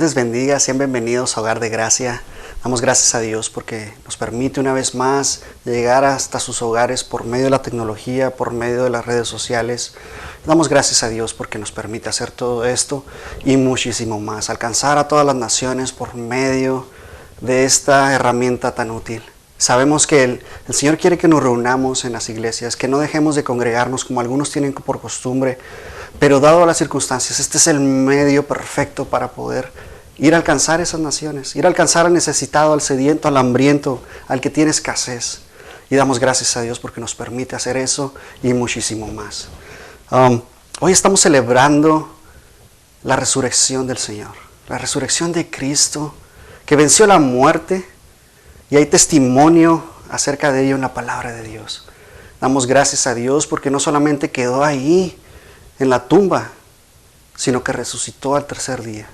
les bendiga, sean bienvenidos a Hogar de Gracia. Damos gracias a Dios porque nos permite una vez más llegar hasta sus hogares por medio de la tecnología, por medio de las redes sociales. Damos gracias a Dios porque nos permite hacer todo esto y muchísimo más, alcanzar a todas las naciones por medio de esta herramienta tan útil. Sabemos que el Señor quiere que nos reunamos en las iglesias, que no dejemos de congregarnos como algunos tienen por costumbre, pero dado las circunstancias, este es el medio perfecto para poder ir a alcanzar esas naciones, ir a alcanzar al necesitado, al sediento, al hambriento, al que tiene escasez. Y damos gracias a Dios porque nos permite hacer eso y muchísimo más. Hoy estamos celebrando la resurrección del Señor, la resurrección de Cristo, que venció la muerte, y hay testimonio acerca de ello en la palabra de Dios. Damos gracias a Dios porque no solamente quedó ahí en la tumba, sino que resucitó al tercer día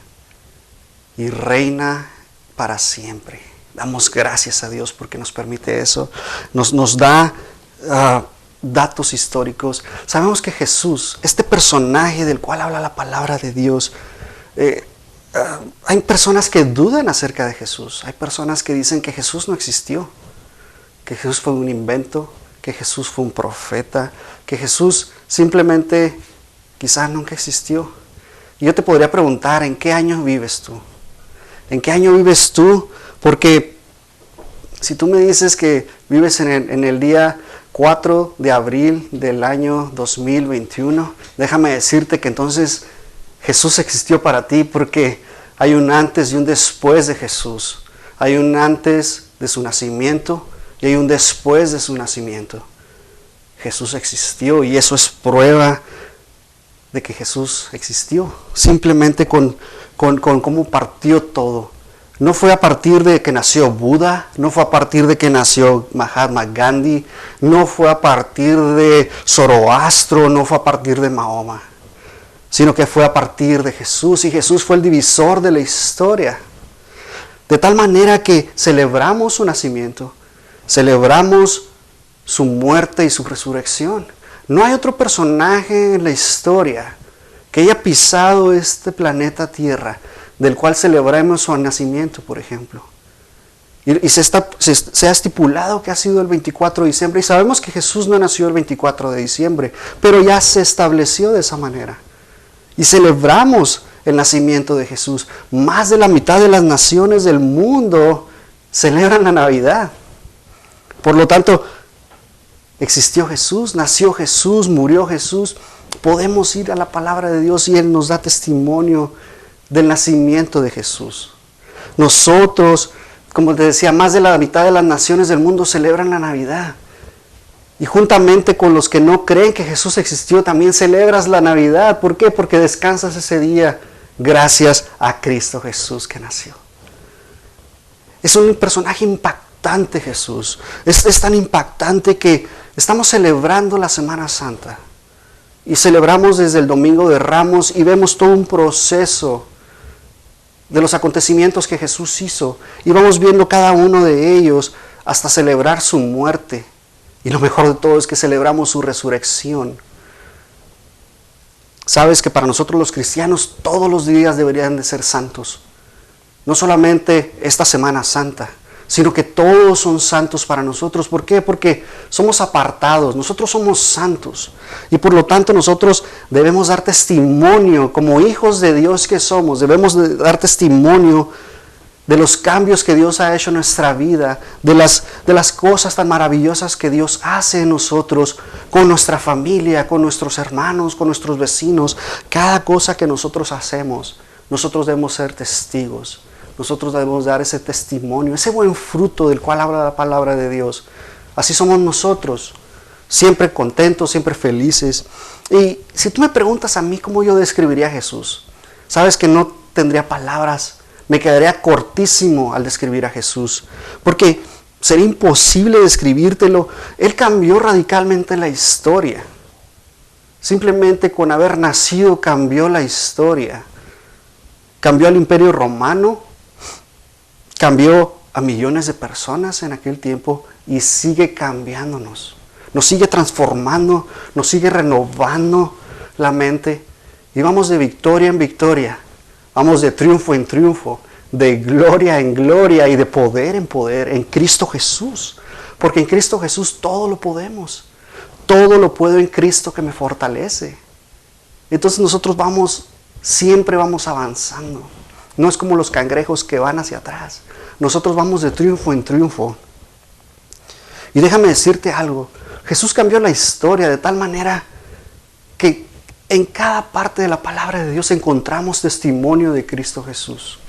y reina para siempre. Damos gracias a Dios porque nos permite eso. Nos da datos históricos. Sabemos que Jesús, este personaje del cual habla la palabra de Dios, hay personas que dudan acerca de Jesús. Hay personas que dicen que Jesús no existió, que Jesús fue un invento, que Jesús fue un profeta, que Jesús simplemente quizás nunca existió. Y yo te podría preguntar, ¿en qué año vives tú? ¿En qué año vives tú? Porque si tú me dices que vives en el día 4 de abril del año 2021, déjame decirte que entonces Jesús existió para ti, porque hay un antes y un después de Jesús. Hay un antes de su nacimiento y hay un después de su nacimiento. Jesús existió y eso es prueba de que Jesús existió. Simplemente con cómo partió todo. No fue a partir de que nació Buda, no fue a partir de que nació Mahatma Gandhi, no fue a partir de Zoroastro, no fue a partir de Mahoma, sino que fue a partir de Jesús, y Jesús fue el divisor de la historia. De tal manera que celebramos su nacimiento, celebramos su muerte y su resurrección. No hay otro personaje en la historia que haya pisado este planeta Tierra del cual celebremos su nacimiento, por ejemplo. Y se ha estipulado que ha sido el 24 de diciembre, y sabemos que Jesús no nació el 24 de diciembre, pero ya se estableció de esa manera. Y celebramos el nacimiento de Jesús. Más de la mitad de las naciones del mundo celebran la Navidad. Por lo tanto, existió Jesús, nació Jesús, murió Jesús. Podemos ir a la palabra de Dios y Él nos da testimonio del nacimiento de Jesús. Nosotros, como te decía, más de la mitad de las naciones del mundo celebran la Navidad. Y juntamente con los que no creen que Jesús existió, también celebras la Navidad. ¿Por qué? Porque descansas ese día gracias a Cristo Jesús que nació. Es un personaje impactante Jesús. Es tan impactante que estamos celebrando la Semana Santa. Y celebramos desde el Domingo de Ramos y vemos todo un proceso de los acontecimientos que Jesús hizo. Y vamos viendo cada uno de ellos hasta celebrar su muerte. Y lo mejor de todo es que celebramos su resurrección. Sabes que para nosotros los cristianos todos los días deberían de ser santos. No solamente esta Semana Santa, sino que todos son santos para nosotros. ¿Por qué? Porque somos apartados, nosotros somos santos. Y por lo tanto nosotros debemos dar testimonio, como hijos de Dios que somos, debemos de dar testimonio de los cambios que Dios ha hecho en nuestra vida, de las cosas tan maravillosas que Dios hace en nosotros, con nuestra familia, con nuestros hermanos, con nuestros vecinos. Cada cosa que nosotros hacemos, nosotros debemos ser testigos. Nosotros debemos dar ese testimonio, ese buen fruto del cual habla la palabra de Dios. Así somos nosotros, siempre contentos, siempre felices. Y si tú me preguntas a mí cómo yo describiría a Jesús, sabes que no tendría palabras. Me quedaría cortísimo al describir a Jesús, porque sería imposible describírtelo. Él cambió radicalmente la historia. Simplemente con haber nacido cambió la historia. Cambió al Imperio Romano, cambió a millones de personas en aquel tiempo y sigue cambiándonos. Nos sigue transformando, nos sigue renovando la mente y vamos de victoria en victoria Vamos de triunfo en triunfo, de gloria en gloria y de poder en poder en Cristo Jesús. Porque en Cristo Jesús todo lo podemos. Todo lo puedo en Cristo que me fortalece. Entonces nosotros siempre vamos avanzando. No es como los cangrejos que van hacia atrás. Nosotros vamos de triunfo en triunfo. Y déjame decirte algo. Jesús cambió la historia de tal manera que en cada parte de la palabra de Dios encontramos testimonio de Cristo Jesús.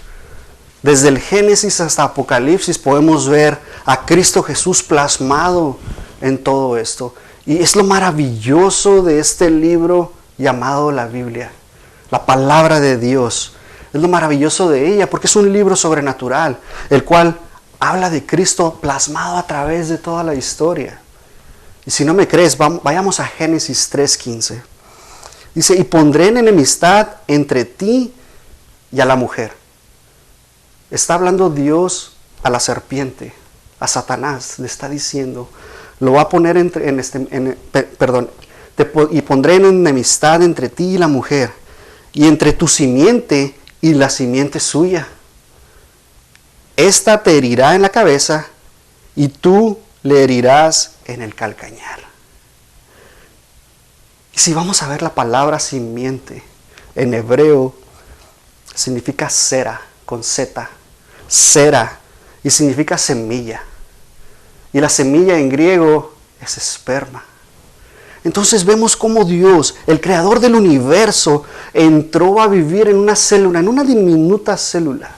Desde el Génesis hasta Apocalipsis podemos ver a Cristo Jesús plasmado en todo esto. Y es lo maravilloso de este libro llamado la Biblia, la palabra de Dios. Es lo maravilloso de ella porque es un libro sobrenatural, el cual habla de Cristo plasmado a través de toda la historia. Y si no me crees, vayamos a Génesis 3:15. Dice, y pondré en enemistad entre ti y a la mujer. Está hablando Dios a la serpiente, a Satanás, le está diciendo, lo va a poner y pondré en enemistad entre ti y la mujer, y entre tu simiente y la simiente suya. Esta te herirá en la cabeza, y tú le herirás en el calcañar. Y si vamos a ver la palabra simiente, en hebreo significa cera, con Z, cera, y significa semilla. Y la semilla en griego es esperma. Entonces vemos cómo Dios, el creador del universo, entró a vivir en una célula, en una diminuta célula.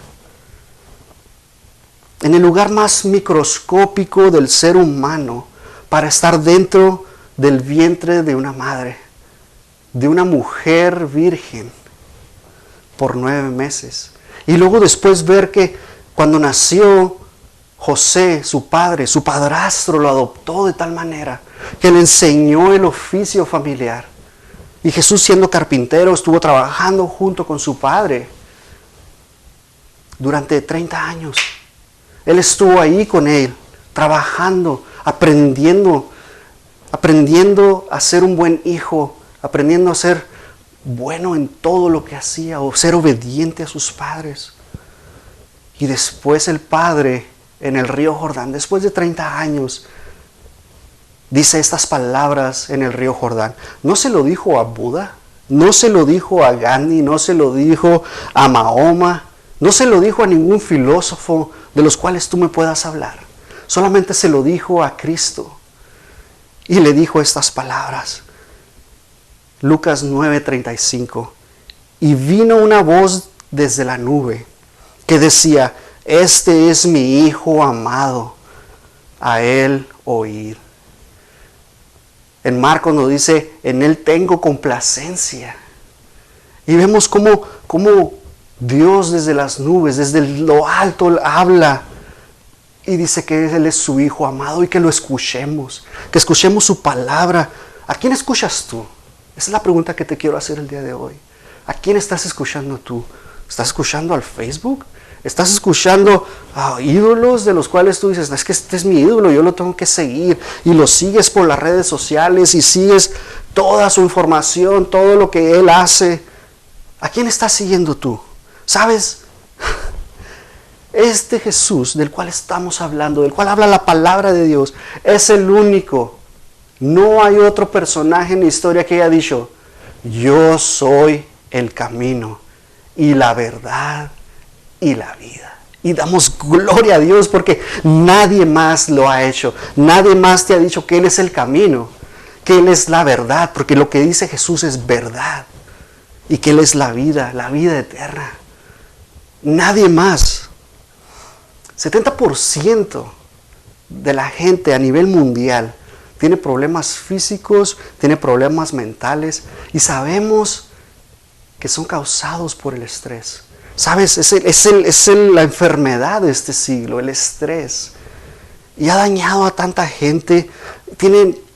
En el lugar más microscópico del ser humano, para estar dentro del vientre de una madre, de una mujer virgen, por 9 meses. Y luego después ver que cuando nació José, su padre, su padrastro lo adoptó de tal manera que le enseñó el oficio familiar. Y Jesús, siendo carpintero, estuvo trabajando junto con su padre durante 30 años. Él estuvo ahí con él, trabajando, aprendiendo a ser un buen hijo, aprendiendo a ser bueno en todo lo que hacía o ser obediente a sus padres. Y después el padre en el río Jordán, después de 30 años, dice estas palabras en el río Jordán. No se lo dijo a Buda, no se lo dijo a Gandhi, no se lo dijo a Mahoma, no se lo dijo a ningún filósofo de los cuales tú me puedas hablar. Solamente se lo dijo a Cristo. Y le dijo estas palabras. Lucas 9:35. Y vino una voz desde la nube que decía, este es mi Hijo amado, a él oír. En Marcos nos dice, en él tengo complacencia. Y vemos cómo Dios desde las nubes, desde lo alto habla y dice que él es su Hijo amado y que lo escuchemos, que escuchemos su palabra. ¿A quién escuchas tú? Esa es la pregunta que te quiero hacer el día de hoy. ¿A quién estás escuchando tú? ¿Estás escuchando al Facebook? ¿Estás escuchando a ídolos de los cuales tú dices, es que este es mi ídolo, yo lo tengo que seguir? Y lo sigues por las redes sociales y sigues toda su información, todo lo que él hace. ¿A quién estás siguiendo tú? ¿Sabes? Este Jesús del cual estamos hablando, del cual habla la palabra de Dios, es el único. No hay otro personaje en la historia que haya dicho, yo soy el camino y la verdad y la vida. Y damos gloria a Dios porque nadie más lo ha hecho. Nadie más te ha dicho que Él es el camino, que Él es la verdad, porque lo que dice Jesús es verdad. Y que Él es la vida eterna. Nadie más. 70% de la gente a nivel mundial tiene problemas físicos, tiene problemas mentales y sabemos que son causados por el estrés. ¿Sabes? Es la enfermedad de este siglo, el estrés. Y ha dañado a tanta gente.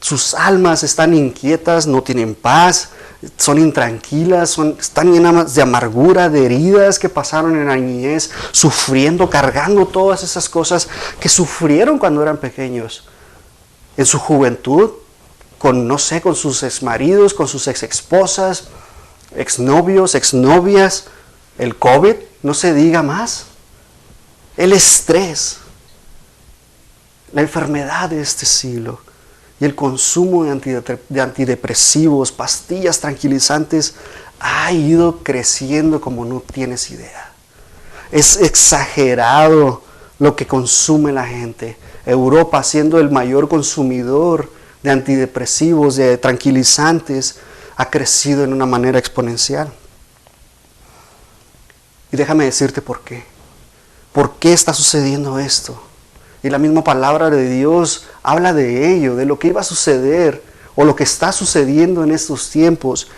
Sus almas están inquietas, no tienen paz, son intranquilas, están llenas de amargura, de heridas que pasaron en la niñez, sufriendo, cargando todas esas cosas que sufrieron cuando eran pequeños. En su juventud, con sus exmaridos, con sus exesposas, exnovios, exnovias. El COVID, no se diga más. El estrés, la enfermedad de este siglo y el consumo de antidepresivos, pastillas tranquilizantes, ha ido creciendo como no tienes idea. Es exagerado lo que consume la gente. Europa, siendo el mayor consumidor de antidepresivos, de tranquilizantes, ha crecido en una manera exponencial. Y déjame decirte por qué. ¿Por qué está sucediendo esto? Y la misma palabra de Dios habla de ello, de lo que iba a suceder o lo que está sucediendo en estos tiempos.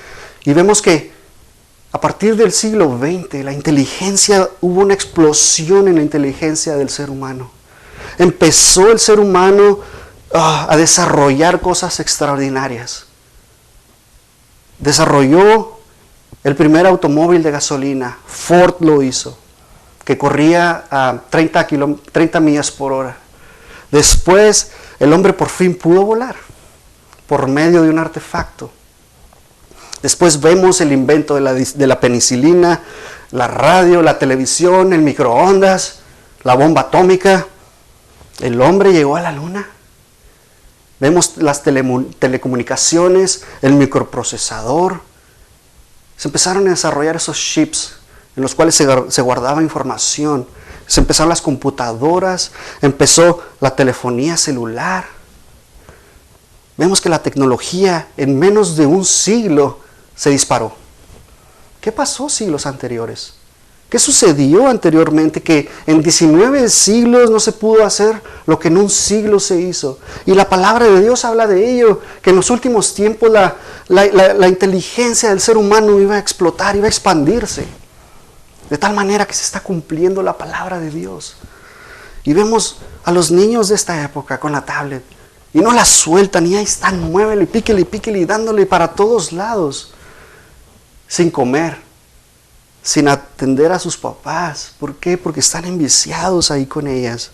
Y vemos que a partir del siglo XX, hubo una explosión en la inteligencia del ser humano. Empezó el ser humano a desarrollar cosas extraordinarias. Desarrolló el primer automóvil de gasolina, Ford lo hizo, que corría a 30 millas por hora. Después, el hombre por fin pudo volar por medio de un artefacto. Después vemos el invento de la penicilina, la radio, la televisión, el microondas, la bomba atómica. El hombre llegó a la luna. Vemos las telecomunicaciones, el microprocesador. Se empezaron a desarrollar esos chips en los cuales se guardaba información. Se empezaron las computadoras, empezó la telefonía celular. Vemos que la tecnología en menos de un siglo se disparó. ¿Qué pasó siglos anteriores? ¿Qué sucedió anteriormente que en 19 siglos no se pudo hacer lo que en un siglo se hizo? Y la palabra de Dios habla de ello, que en los últimos tiempos la inteligencia del ser humano iba a explotar, iba a expandirse. De tal manera que se está cumpliendo la palabra de Dios. Y vemos a los niños de esta época con la tablet. Y no la sueltan, y ahí están, muévele, píquele, y dándole para todos lados. Sin comer, sin atender a sus papás. ¿Por qué? Porque están enviciados ahí con ellas.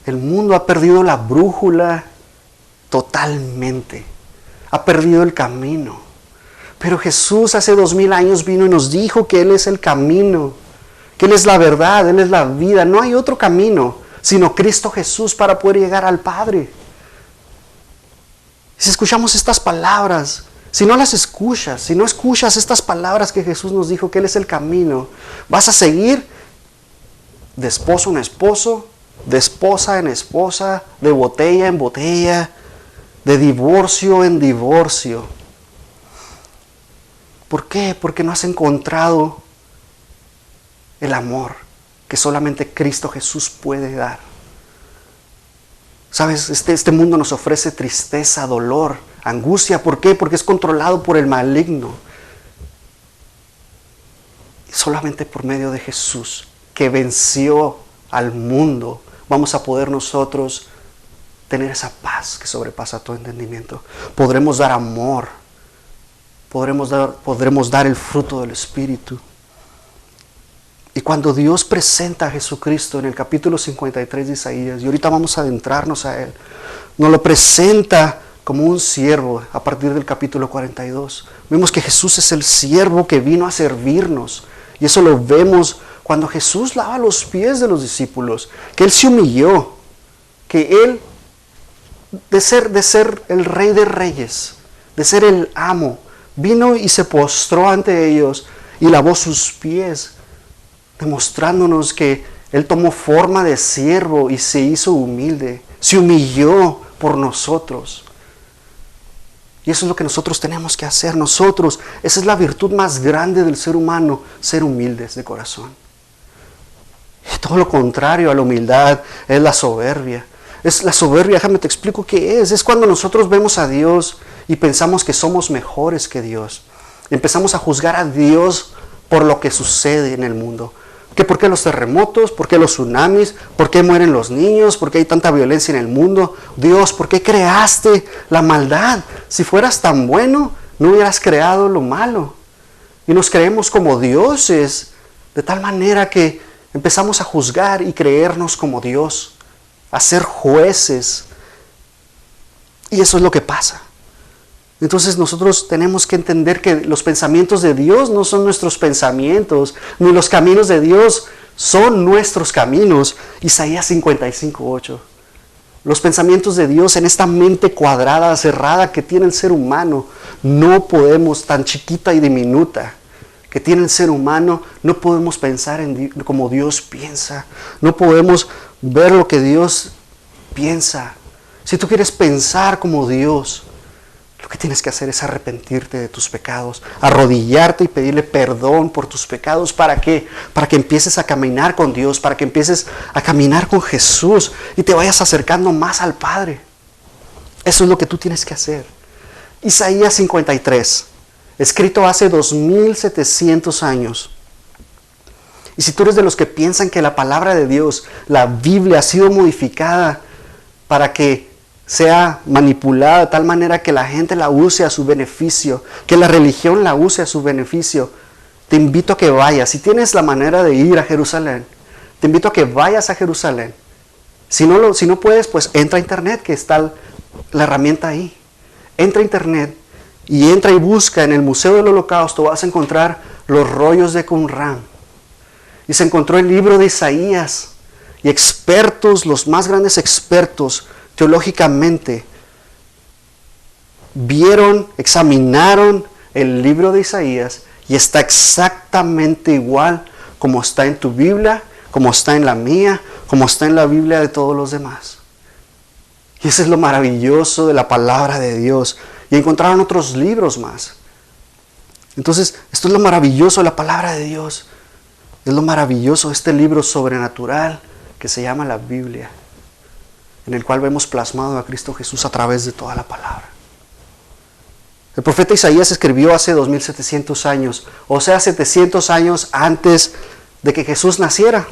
El mundo ha perdido la brújula totalmente. Ha perdido el camino. Pero Jesús hace 2000 años vino y nos dijo que Él es el camino, que Él es la verdad, Él es la vida. No hay otro camino sino Cristo Jesús para poder llegar al Padre. Si escuchamos estas palabras, si no las escuchas, si no escuchas estas palabras que Jesús nos dijo que Él es el camino, vas a seguir de esposo en esposo, de esposa en esposa, de botella en botella, de divorcio en divorcio. ¿Por qué? Porque no has encontrado el amor que solamente Cristo Jesús puede dar. ¿Sabes? Este mundo nos ofrece tristeza, dolor, angustia. ¿Por qué? Porque es controlado por el maligno. Y solamente por medio de Jesús, que venció al mundo, vamos a poder nosotros tener esa paz que sobrepasa todo entendimiento. Podremos dar amor. Podremos dar el fruto del Espíritu. Y cuando Dios presenta a Jesucristo en el capítulo 53 de Isaías, y ahorita vamos a adentrarnos a Él, nos lo presenta como un siervo a partir del capítulo 42. Vemos que Jesús es el siervo que vino a servirnos. Y eso lo vemos cuando Jesús lava los pies de los discípulos, que Él se humilló, que Él, de ser el Rey de Reyes, de ser el amo, vino y se postró ante ellos y lavó sus pies, demostrándonos que Él tomó forma de siervo y se hizo humilde, se humilló por nosotros. Y eso es lo que nosotros tenemos que hacer. Nosotros, esa es la virtud más grande del ser humano, ser humildes de corazón. Y todo lo contrario a la humildad es la soberbia. Es la soberbia, déjame te explico qué es. Es cuando nosotros vemos a Dios y pensamos que somos mejores que Dios. Empezamos a juzgar a Dios por lo que sucede en el mundo. ¿Que por qué los terremotos? ¿Por qué los tsunamis? ¿Por qué mueren los niños? ¿Por qué hay tanta violencia en el mundo? Dios, ¿por qué creaste la maldad? Si fueras tan bueno, no hubieras creado lo malo. Y nos creemos como dioses, de tal manera que empezamos a juzgar y creernos como Dios, a ser jueces. Y eso es lo que pasa. Entonces nosotros tenemos que entender que los pensamientos de Dios no son nuestros pensamientos, ni los caminos de Dios son nuestros caminos. Isaías 55:8. Los pensamientos de Dios en esta mente cuadrada, cerrada que tiene el ser humano, no podemos, tan chiquita y diminuta que tiene el ser humano, no podemos pensar como Dios piensa. No podemos ver lo que Dios piensa. Si tú quieres pensar como Dios, lo que tienes que hacer es arrepentirte de tus pecados, arrodillarte y pedirle perdón por tus pecados. ¿Para qué? Para que empieces a caminar con Dios, para que empieces a caminar con Jesús y te vayas acercando más al Padre. Eso es lo que tú tienes que hacer. Isaías 53, escrito hace 2700 años. Y si tú eres de los que piensan que la palabra de Dios, la Biblia, ha sido modificada para que sea manipulada de tal manera que la gente la use a su beneficio, que la religión la use a su beneficio, te invito a que vayas. Si tienes la manera de ir a Jerusalén, te invito a que vayas a Jerusalén. Si no puedes, pues entra a internet, que está la herramienta ahí. Entra a internet y entra y busca en el Museo del Holocausto, vas a encontrar los rollos de Qumran. Y se encontró el libro de Isaías. Y expertos, los más grandes expertos teológicamente, vieron, examinaron el libro de Isaías y está exactamente igual como está en tu Biblia, como está en la mía, como está en la Biblia de todos los demás. Y eso es lo maravilloso de la palabra de Dios. Y encontraron otros libros más. Entonces, esto es lo maravilloso de la palabra de Dios. Es lo maravilloso de este libro sobrenatural que se llama la Biblia, en el cual vemos plasmado a Cristo Jesús a través de toda la palabra. El profeta Isaías escribió hace 2700 años, o sea, 700 años antes de que Jesús naciera.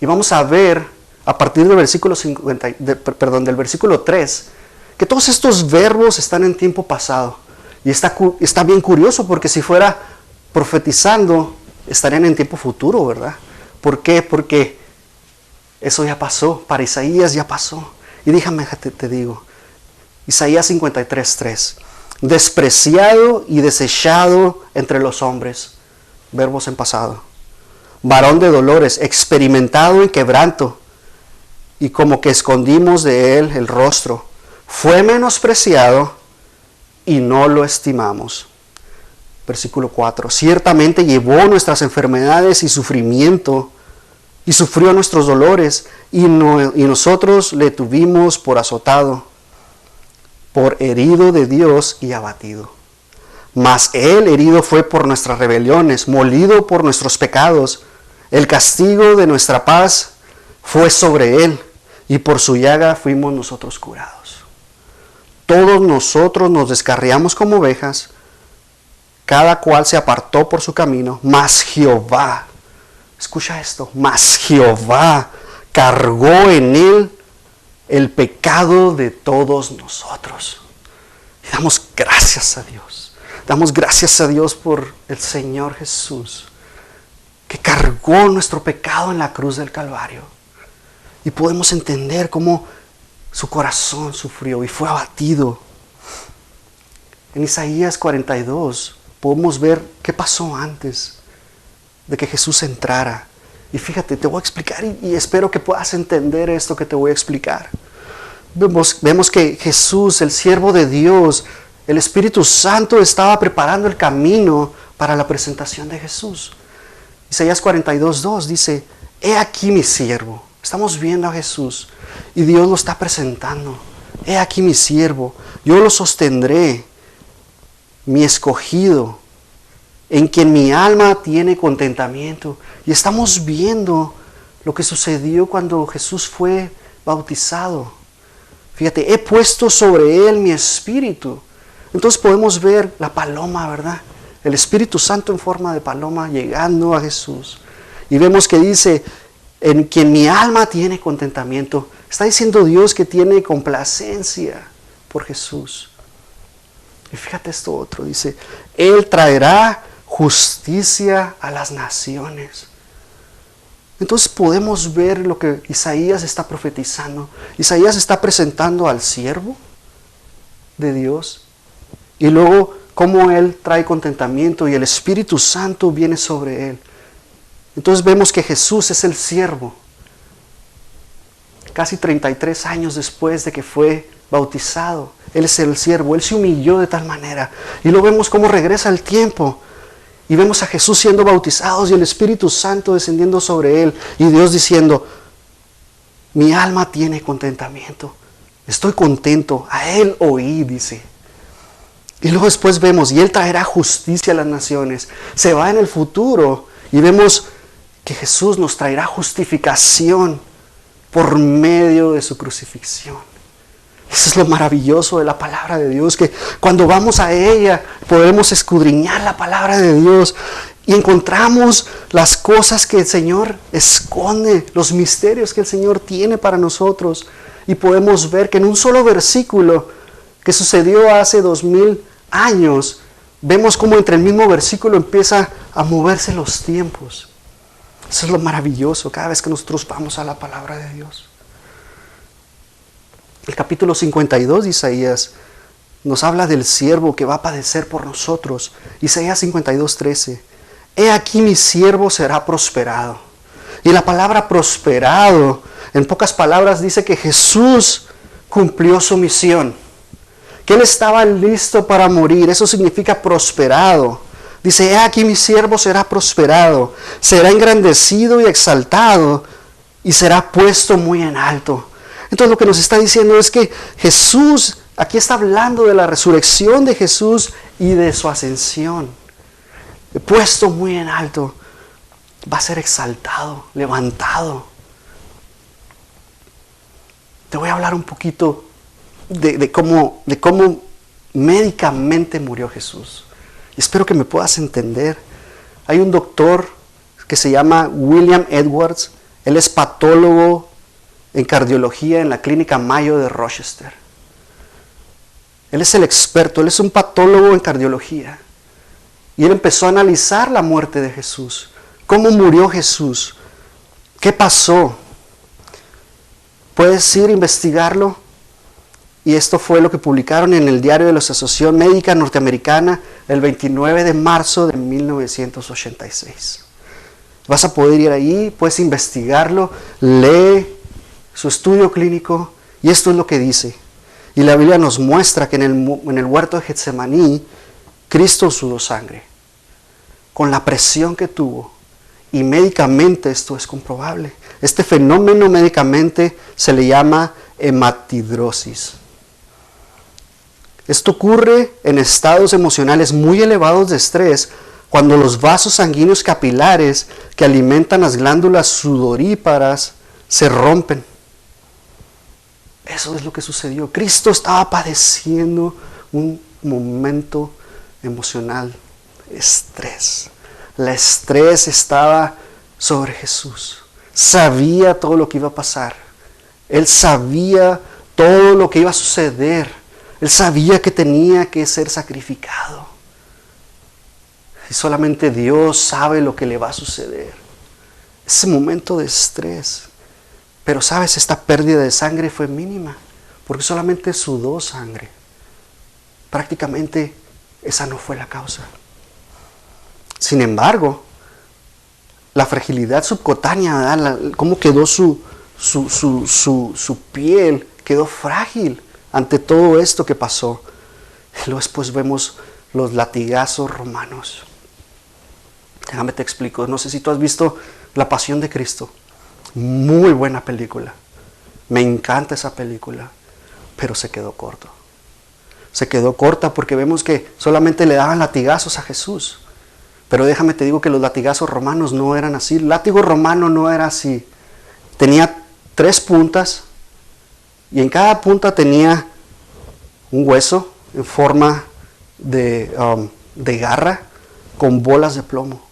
Y vamos a ver a partir del versículo, del versículo 3, que todos estos verbos están en tiempo pasado. Y está bien curioso, porque si fuera profetizando, estarían en tiempo futuro, ¿verdad? ¿Por qué? Porque eso ya pasó, para Isaías ya pasó. Y déjame te digo, Isaías 53:3, despreciado y desechado entre los hombres, verbos en pasado, varón de dolores, experimentado en quebranto, y como que escondimos de él el rostro, fue menospreciado y no lo estimamos. Versículo 4, ciertamente llevó nuestras enfermedades y sufrimiento, y sufrió nuestros dolores, y nosotros le tuvimos por azotado, por herido de Dios y abatido. Mas él herido fue por nuestras rebeliones, molido por nuestros pecados. El castigo de nuestra paz fue sobre él, y por su llaga fuimos nosotros curados. Todos nosotros nos descarriamos como ovejas, cada cual se apartó por su camino, mas Jehová, escucha esto, mas Jehová cargó en él el pecado de todos nosotros. Y damos gracias a Dios. Damos gracias a Dios por el Señor Jesús, que cargó nuestro pecado en la cruz del Calvario. Y podemos entender cómo su corazón sufrió y fue abatido. En Isaías 42 podemos ver qué pasó antes de que Jesús entrara. Y fíjate, te voy a explicar y espero que puedas entender esto que te voy a explicar. Vemos que Jesús, el siervo de Dios, el Espíritu Santo estaba preparando el camino para la presentación de Jesús. Isaías 42:2 dice, he aquí mi siervo. Estamos viendo a Jesús y Dios lo está presentando. He aquí mi siervo, yo lo sostendré, mi escogido, en quien mi alma tiene contentamiento. Y estamos viendo lo que sucedió cuando Jesús fue bautizado. Fíjate, he puesto sobre él mi espíritu. Entonces podemos ver la paloma, ¿verdad? El Espíritu Santo en forma de paloma llegando a Jesús. Y vemos que dice, en quien mi alma tiene contentamiento. Está diciendo Dios que tiene complacencia por Jesús. Y fíjate esto otro, dice, Él traerá justicia a las naciones. Entonces podemos ver lo que Isaías está profetizando. Isaías está presentando al siervo, de Dios. Y luego cómo Él trae contentamiento y el Espíritu Santo viene sobre Él. Entonces vemos que Jesús es el siervo. Casi 33 años después de que fue bautizado, Él es el siervo. Él se humilló de tal manera. Y luego vemos cómo regresa el tiempo. Y vemos a Jesús siendo bautizado y el Espíritu Santo descendiendo sobre Él. Y Dios diciendo, mi alma tiene contentamiento. Estoy contento. A Él oí, dice. Y luego después vemos, y Él traerá justicia a las naciones. Se va en el futuro y vemos que Jesús nos traerá justificación por medio de su crucifixión. Eso es lo maravilloso de la palabra de Dios, que cuando vamos a ella podemos escudriñar la palabra de Dios y encontramos las cosas que el Señor esconde, los misterios que el Señor tiene para nosotros. Y podemos ver que en un solo versículo que sucedió hace 2000 años, vemos como entre el mismo versículo empieza a moverse los tiempos. Eso es lo maravilloso cada vez que nosotros vamos a la palabra de Dios. El capítulo 52 de Isaías nos habla del siervo que va a padecer por nosotros. Isaías 52:13. He aquí mi siervo será prosperado. Y la palabra prosperado, en pocas palabras, dice que Jesús cumplió su misión. Que Él estaba listo para morir. Eso significa prosperado. Dice, he aquí mi siervo será prosperado. Será engrandecido y exaltado. Y será puesto muy en alto. Entonces lo que nos está diciendo es que Jesús, aquí está hablando de la resurrección de Jesús y de su ascensión. Puesto muy en alto, va a ser exaltado, levantado. Te voy a hablar un poquito de cómo médicamente murió Jesús. Y espero que me puedas entender. Hay un doctor que se llama William Edwards. Él es patólogo en cardiología en la clínica Mayo de Rochester. Él es el experto, él es un patólogo en cardiología. Y él empezó a analizar la muerte de Jesús. ¿Cómo murió Jesús? ¿Qué pasó? Puedes ir a investigarlo. Y esto fue lo que publicaron en el Diario de la Asociación Médica Norteamericana el 29 de marzo de 1986. Vas a poder ir ahí, puedes investigarlo, lee su estudio clínico, y esto es lo que dice. Y la Biblia nos muestra que en el huerto de Getsemaní, Cristo sudó sangre, con la presión que tuvo, y médicamente esto es comprobable. Este fenómeno médicamente se le llama hematidrosis. Esto ocurre en estados emocionales muy elevados de estrés, cuando los vasos sanguíneos capilares que alimentan las glándulas sudoríparas se rompen. Eso es lo que sucedió. Cristo estaba padeciendo un momento emocional, estrés. El estrés estaba sobre Jesús. Sabía todo lo que iba a pasar. Él sabía todo lo que iba a suceder. Él sabía que tenía que ser sacrificado. Y solamente Dios sabe lo que le va a suceder. Ese momento de estrés. Pero sabes, esta pérdida de sangre fue mínima, porque solamente sudó sangre. Prácticamente esa no fue la causa. Sin embargo, la fragilidad subcutánea, cómo quedó su piel, quedó frágil ante todo esto que pasó. Y luego después vemos los latigazos romanos. Déjame te explico. No sé si tú has visto La Pasión de Cristo. Muy buena película. Me encanta esa película. Pero se quedó corto. Se quedó corta porque vemos que solamente le daban latigazos a Jesús. Pero déjame te digo que los latigazos romanos no eran así. El látigo romano no era así. Tenía 3 puntas. Y en cada punta tenía un hueso en forma de garra con bolas de plomo.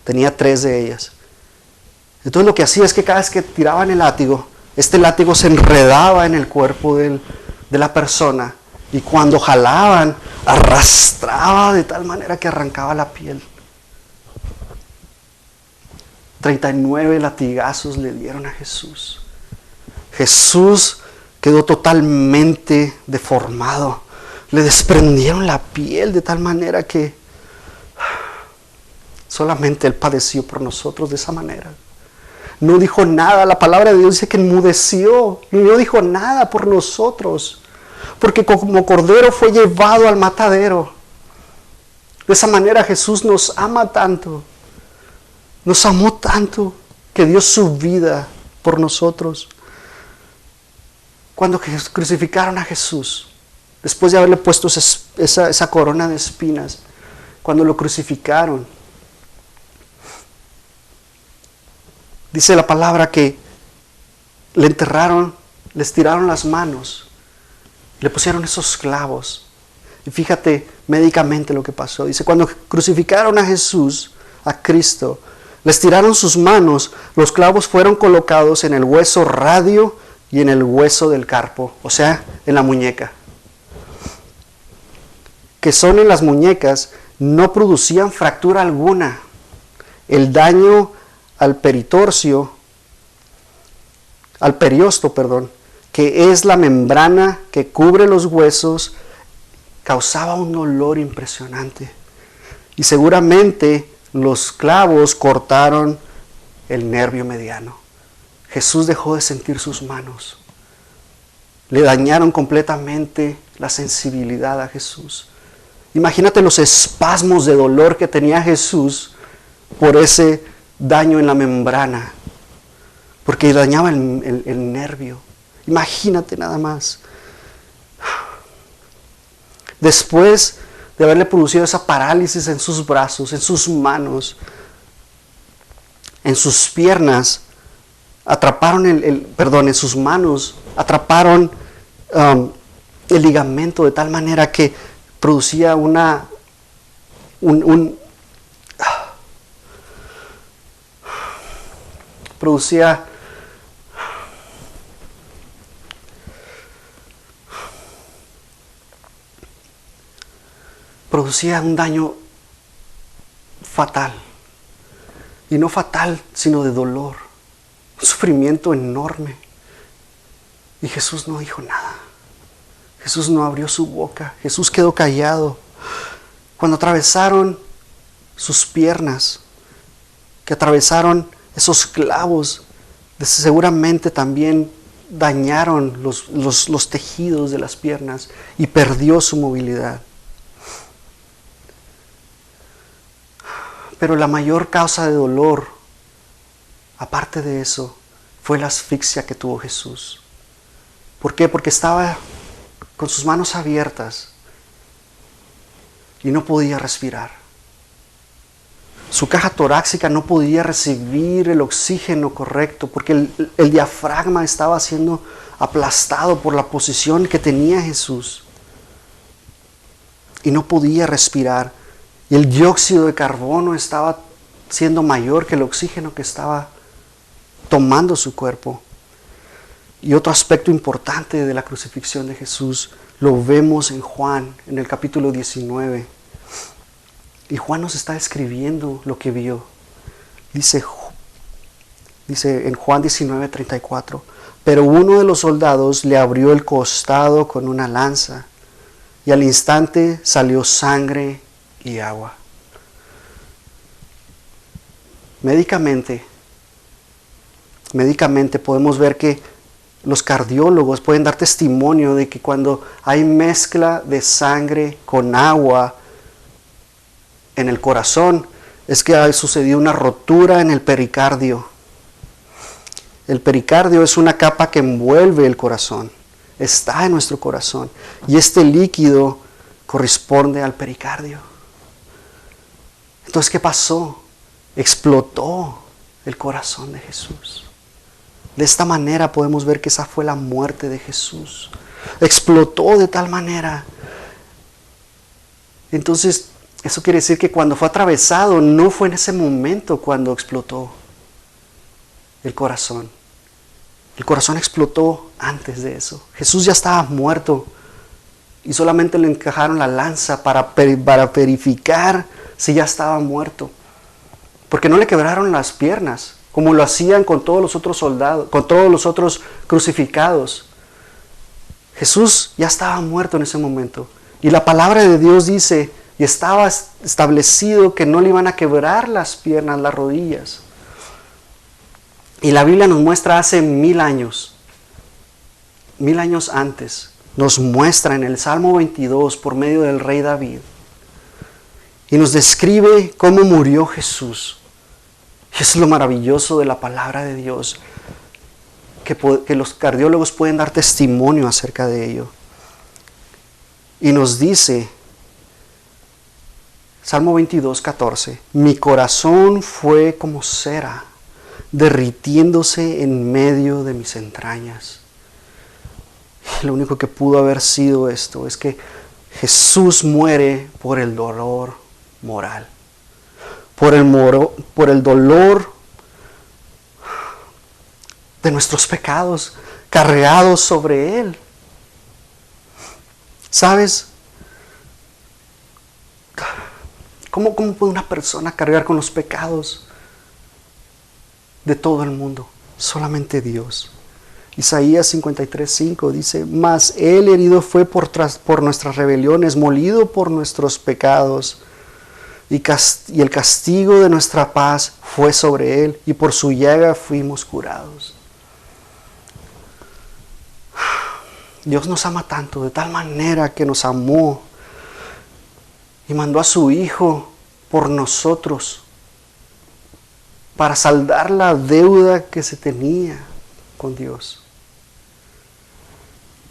Tenía 3 de ellas. Entonces lo que hacía es que cada vez que tiraban el látigo, este látigo se enredaba en el cuerpo de la persona. Y cuando jalaban, arrastraba de tal manera que arrancaba la piel. 39 latigazos le dieron a Jesús. Jesús quedó totalmente deformado. Le desprendieron la piel de tal manera que solamente Él padeció por nosotros de esa manera. No dijo nada, la palabra de Dios dice que enmudeció, no dijo nada por nosotros, porque como cordero fue llevado al matadero. De esa manera Jesús nos ama tanto, nos amó tanto, que dio su vida por nosotros. Cuando crucificaron a Jesús, después de haberle puesto esa corona de espinas, cuando lo crucificaron, dice la palabra que le enterraron, les tiraron las manos, le pusieron esos clavos. Y fíjate médicamente lo que pasó. Dice, cuando crucificaron a Jesús, a Cristo, les tiraron sus manos, los clavos fueron colocados en el hueso radio y en el hueso del carpo, o sea, en la muñeca. Que son en las muñecas, no producían fractura alguna. El daño al periosto, que es la membrana que cubre los huesos, causaba un dolor impresionante. Y seguramente los clavos cortaron el nervio mediano. Jesús dejó de sentir sus manos. Le dañaron completamente la sensibilidad a Jesús. Imagínate los espasmos de dolor que tenía Jesús por ese daño en la membrana, porque dañaba el nervio. Imagínate nada más. Después de haberle producido esa parálisis en sus brazos, en sus manos, en sus piernas, atraparon en sus manos, atraparon el ligamento de tal manera que producía producía un daño fatal. Y no fatal, sino de dolor. Un sufrimiento enorme. Y Jesús no dijo nada. Jesús no abrió su boca. Jesús quedó callado. Cuando atravesaron sus piernas, que atravesaron esos clavos, seguramente también dañaron los tejidos de las piernas y perdió su movilidad. Pero la mayor causa de dolor, aparte de eso, fue la asfixia que tuvo Jesús. ¿Por qué? Porque estaba con sus manos abiertas y no podía respirar. Su caja torácica no podía recibir el oxígeno correcto porque el diafragma estaba siendo aplastado por la posición que tenía Jesús. Y no podía respirar. Y el dióxido de carbono estaba siendo mayor que el oxígeno que estaba tomando su cuerpo. Y otro aspecto importante de la crucifixión de Jesús lo vemos en Juan, en el capítulo 19. Y Juan nos está escribiendo lo que vio. Dice en Juan 19:34, pero uno de los soldados le abrió el costado con una lanza, y al instante salió sangre y agua. Médicamente podemos ver que los cardiólogos pueden dar testimonio de que cuando hay mezcla de sangre con agua en el corazón, es que ha sucedido una rotura en el pericardio. El pericardio es una capa que envuelve el corazón, está en nuestro corazón, y este líquido corresponde al pericardio. Entonces, ¿qué pasó? Explotó el corazón de Jesús. De esta manera podemos ver que esa fue la muerte de Jesús. Explotó de tal manera. Entonces, eso quiere decir que cuando fue atravesado, no fue en ese momento cuando explotó el corazón. El corazón explotó antes de eso. Jesús ya estaba muerto y solamente le encajaron la lanza para verificar si ya estaba muerto. Porque no le quebraron las piernas, como lo hacían con todos los otros soldados, con todos los otros crucificados. Jesús ya estaba muerto en ese momento. Y la palabra de Dios dice, y estaba establecido que no le iban a quebrar las piernas, las rodillas. Y la Biblia nos muestra hace 1000 años antes, nos muestra en el Salmo 22 por medio del rey David. Y nos describe cómo murió Jesús. Y eso es lo maravilloso de la palabra de Dios, que los cardiólogos pueden dar testimonio acerca de ello. Y nos dice, Salmo 22, 14, mi corazón fue como cera, derritiéndose en medio de mis entrañas. Y lo único que pudo haber sido esto es que Jesús muere por el dolor moral, por el dolor de nuestros pecados cargados sobre Él. ¿Sabes? ¿Cómo puede una persona cargar con los pecados de todo el mundo? Solamente Dios. Isaías 53:5 dice, mas Él herido fue por nuestras rebeliones, molido por nuestros pecados, y el castigo de nuestra paz fue sobre Él, y por su llaga fuimos curados. Dios nos ama tanto, de tal manera que nos amó y mandó a su Hijo por nosotros para saldar la deuda que se tenía con Dios.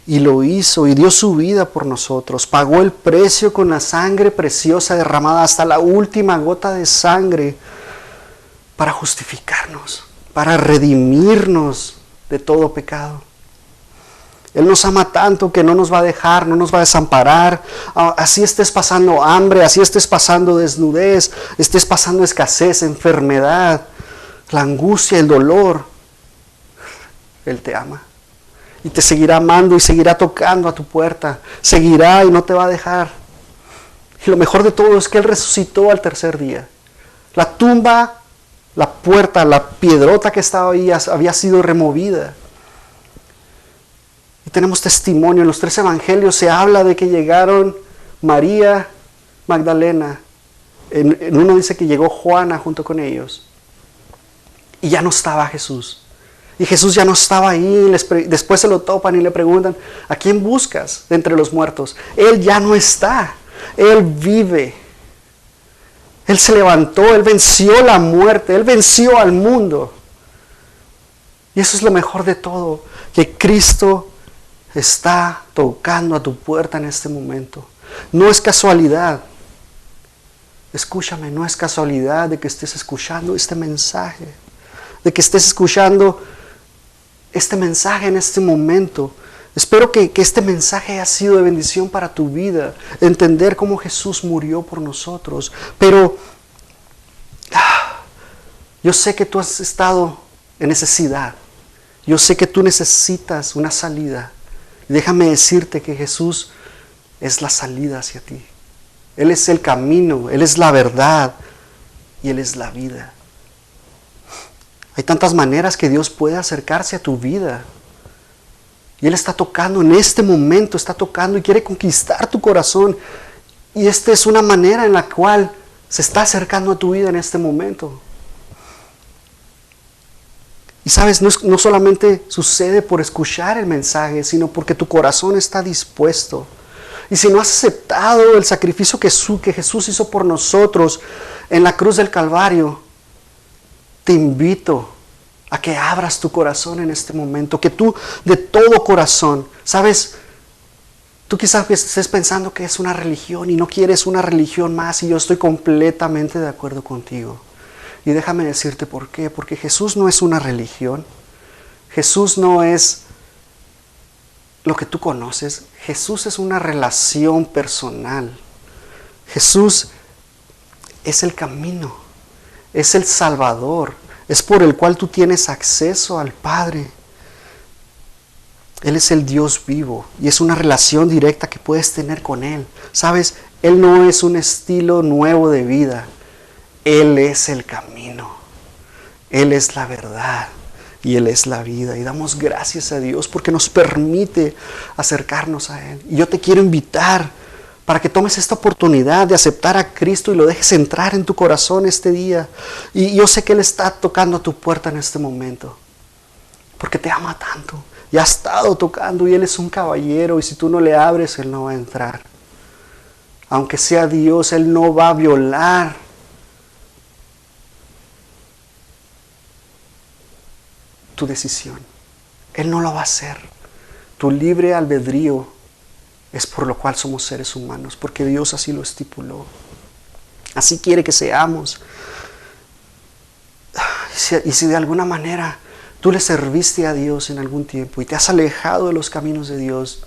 Y lo hizo y dio su vida por nosotros, pagó el precio con la sangre preciosa derramada hasta la última gota de sangre para justificarnos, para redimirnos de todo pecado. Él nos ama tanto que no nos va a dejar, no nos va a desamparar. Así estés pasando hambre, así estés pasando desnudez, estés pasando escasez, enfermedad, la angustia, el dolor. Él te ama. Y te seguirá amando y seguirá tocando a tu puerta. Seguirá y no te va a dejar. Y lo mejor de todo es que Él resucitó al tercer día. La tumba, la puerta, la piedrota que estaba ahí había sido removida. Y tenemos testimonio. En los 3 evangelios se habla de que llegaron María Magdalena. En uno dice que llegó Juana junto con ellos. Y ya no estaba Jesús. Y Jesús ya no estaba ahí. Después se lo topan y le preguntan, ¿a quién buscas de entre los muertos? Él ya no está. Él vive. Él se levantó. Él venció la muerte. Él venció al mundo. Y eso es lo mejor de todo. Que Cristo está tocando a tu puerta en este momento. No es casualidad. Escúchame, no es casualidad de que estés escuchando este mensaje. De que estés escuchando este mensaje en este momento. Espero que este mensaje haya sido de bendición para tu vida. Entender cómo Jesús murió por nosotros. Pero yo sé que tú has estado en necesidad. Yo sé que tú necesitas una salida. Déjame decirte que Jesús es la salida hacia ti. Él es el camino, Él es la verdad y Él es la vida. Hay tantas maneras que Dios puede acercarse a tu vida. Y Él está tocando en este momento, está tocando y quiere conquistar tu corazón. Y esta es una manera en la cual se está acercando a tu vida en este momento. Y sabes, no solamente sucede por escuchar el mensaje, sino porque tu corazón está dispuesto. Y si no has aceptado el sacrificio que Jesús hizo por nosotros en la cruz del Calvario, te invito a que abras tu corazón en este momento, que tú de todo corazón, sabes, tú quizás estés pensando que es una religión y no quieres una religión más, y yo estoy completamente de acuerdo contigo. Y déjame decirte por qué. Porque Jesús no es una religión. Jesús no es lo que tú conoces. Jesús es una relación personal. Jesús es el camino. Es el Salvador. Es por el cual tú tienes acceso al Padre. Él es el Dios vivo. Y es una relación directa que puedes tener con Él. ¿Sabes? Él no es un estilo nuevo de vida. Él es el camino, Él es la verdad y Él es la vida. Y damos gracias a Dios porque nos permite acercarnos a Él. Y yo te quiero invitar para que tomes esta oportunidad de aceptar a Cristo y lo dejes entrar en tu corazón este día. Y yo sé que Él está tocando a tu puerta en este momento, porque te ama tanto. Y ha estado tocando y Él es un caballero, y si tú no le abres, Él no va a entrar. Aunque sea Dios, Él no va a violar tu decisión. Él no lo va a hacer. Tu libre albedrío es por lo cual somos seres humanos, porque Dios así lo estipuló. Así quiere que seamos. Y si de alguna manera tú le serviste a Dios en algún tiempo y te has alejado de los caminos de Dios,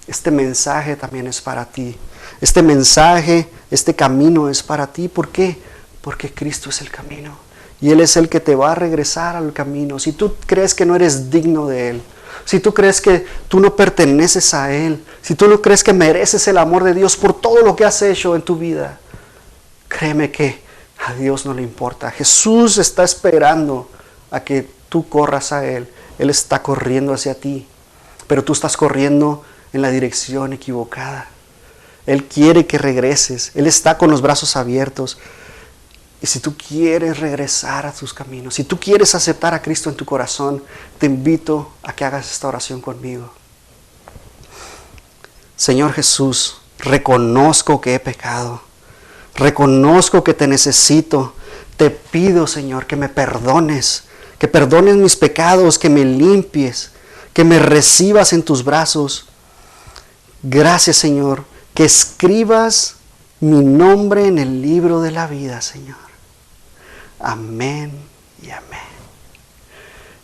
este mensaje también es para ti. Este mensaje, este camino es para ti. ¿Por qué? Porque Cristo es el camino. Y Él es el que te va a regresar al camino. Si tú crees que no eres digno de Él, si tú crees que tú no perteneces a Él, si tú no crees que mereces el amor de Dios por todo lo que has hecho en tu vida, créeme que a Dios no le importa. Jesús está esperando a que tú corras a Él. Él está corriendo hacia ti, pero tú estás corriendo en la dirección equivocada. Él quiere que regreses. Él está con los brazos abiertos. Y si tú quieres regresar a tus caminos, si tú quieres aceptar a Cristo en tu corazón, te invito a que hagas esta oración conmigo. Señor Jesús, reconozco que he pecado. Reconozco que te necesito. Te pido, Señor, que me perdones. Que perdones mis pecados, que me limpies, que me recibas en tus brazos. Gracias, Señor, que escribas mi nombre en el libro de la vida, Señor. Amén y amén.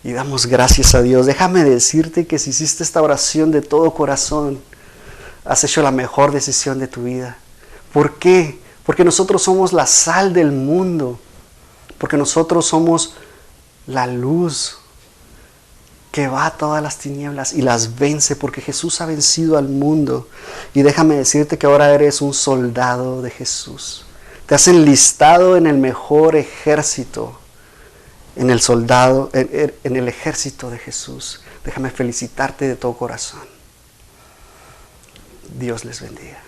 Y damos gracias a Dios. Déjame decirte que si hiciste esta oración de todo corazón, has hecho la mejor decisión de tu vida. ¿Por qué? Porque nosotros somos la sal del mundo. Porque nosotros somos la luz que va a todas las tinieblas y las vence, porque Jesús ha vencido al mundo. Y déjame decirte que ahora eres un soldado de Jesús. Te has enlistado en el mejor ejército, en el ejército de Jesús. Déjame felicitarte de todo corazón. Dios les bendiga.